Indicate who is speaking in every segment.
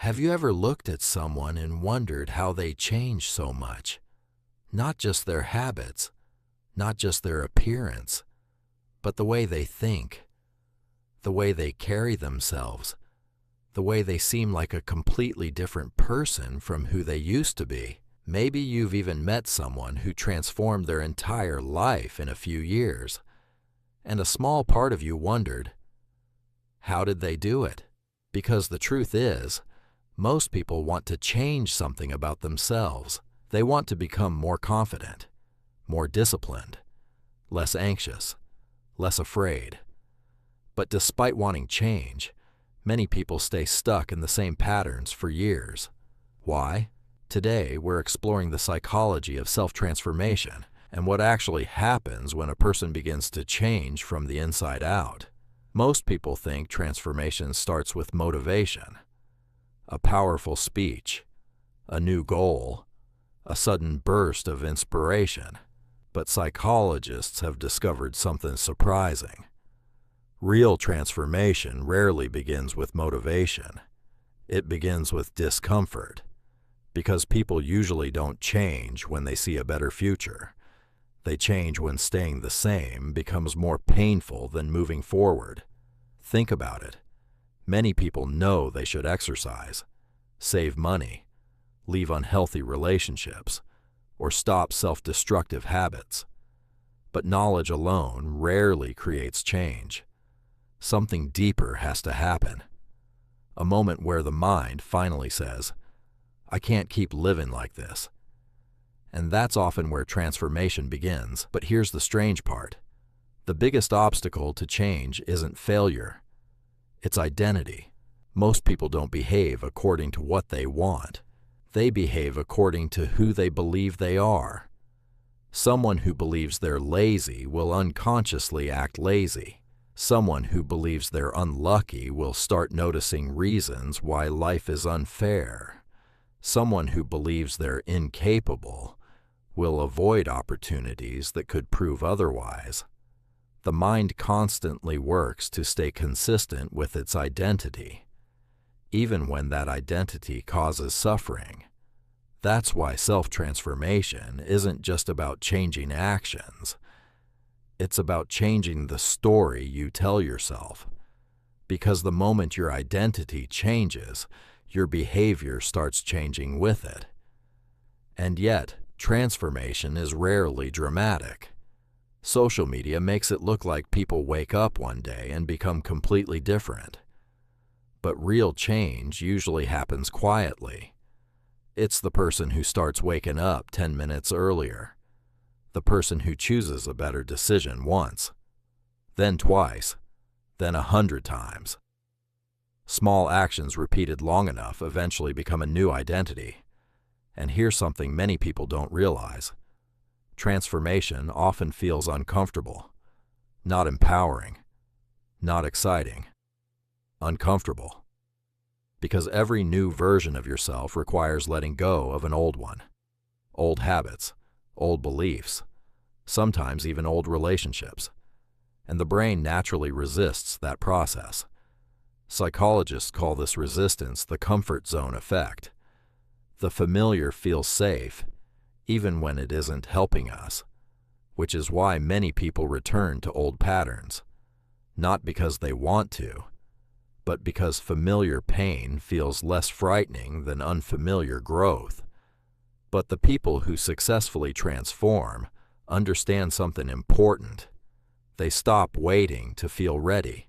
Speaker 1: Have you ever looked at someone and wondered how they change so much? Not just their habits, not just their appearance, but the way they think, the way they carry themselves, the way they seem like a completely different person from who they used to be. Maybe you've even met someone who transformed their entire life in a few years, and a small part of you wondered, how did they do it? Because the truth is, most people want to change something about themselves. They want to become more confident, more disciplined, less anxious, less afraid. But despite wanting change, many people stay stuck in the same patterns for years. Why? Today, we're exploring the psychology of self-transformation and what actually happens when a person begins to change from the inside out. Most people think transformation starts with motivation, a powerful speech, a new goal, a sudden burst of inspiration. But psychologists have discovered something surprising. Real transformation rarely begins with motivation. It begins with discomfort, because people usually don't change when they see a better future. They change when staying the same becomes more painful than moving forward. Think about it. Many people know they should exercise, save money, leave unhealthy relationships, or stop self-destructive habits. But knowledge alone rarely creates change. Something deeper has to happen. A moment where the mind finally says, I can't keep living like this. And that's often where transformation begins. But here's the strange part. The biggest obstacle to change isn't failure. It's identity. Most people don't behave according to what they want. They behave according to who they believe they are. Someone who believes they're lazy will unconsciously act lazy. Someone who believes they're unlucky will start noticing reasons why life is unfair. Someone who believes they're incapable will avoid opportunities that could prove otherwise. The mind constantly works to stay consistent with its identity, even when that identity causes suffering. That's why self-transformation isn't just about changing actions. It's about changing the story you tell yourself. Because the moment your identity changes, your behavior starts changing with it. And yet, transformation is rarely dramatic. Social media makes it look like people wake up one day and become completely different. But real change usually happens quietly. It's the person who starts waking up 10 minutes earlier. The person who chooses a better decision once, then twice, then 100 times. Small actions repeated long enough eventually become a new identity. And here's something many people don't realize. Transformation often feels uncomfortable, not empowering, not exciting, uncomfortable. Because every new version of yourself requires letting go of an old one. Old habits, old beliefs, sometimes even old relationships. And the brain naturally resists that process. Psychologists call this resistance the comfort zone effect. The familiar feels safe, even when it isn't helping us, which is why many people return to old patterns, not because they want to, but because familiar pain feels less frightening than unfamiliar growth. But the people who successfully transform understand something important. They stop waiting to feel ready,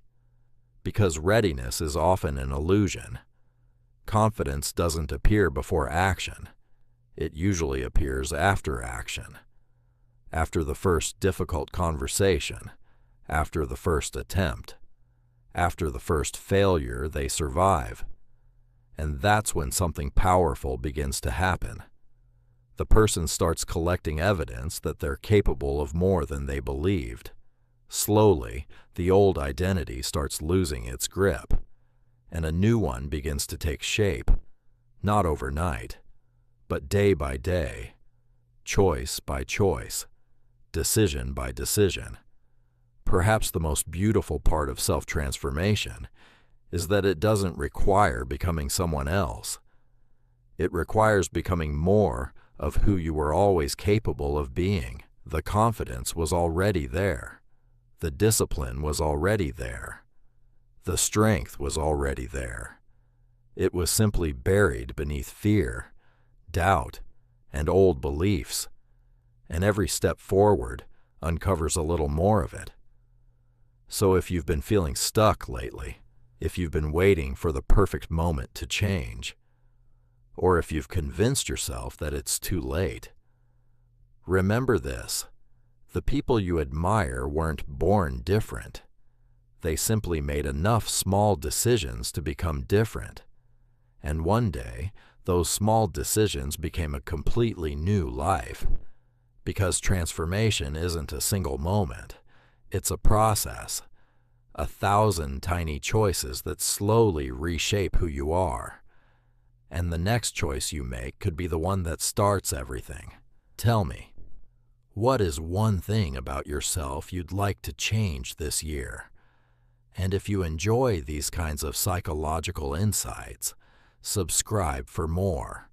Speaker 1: because readiness is often an illusion. Confidence doesn't appear before action. It usually appears after action. After the first difficult conversation, after the first attempt, after the first failure they survive. And that's when something powerful begins to happen. The person starts collecting evidence that they're capable of more than they believed. Slowly, the old identity starts losing its grip, and a new one begins to take shape, not overnight, but day by day, choice by choice, decision by decision. Perhaps the most beautiful part of self-transformation is that it doesn't require becoming someone else. It requires becoming more of who you were always capable of being. The confidence was already there. The discipline was already there. The strength was already there. It was simply buried beneath fear, doubt, and old beliefs, and every step forward uncovers a little more of it. So if you've been feeling stuck lately, if you've been waiting for the perfect moment to change, or if you've convinced yourself that it's too late, remember this: the people you admire weren't born different. They simply made enough small decisions to become different. And one day, those small decisions became a completely new life. Because transformation isn't a single moment. It's a process. 1,000 tiny choices that slowly reshape who you are. And the next choice you make could be the one that starts everything. Tell me, what is one thing about yourself you'd like to change this year? And if you enjoy these kinds of psychological insights, subscribe for more.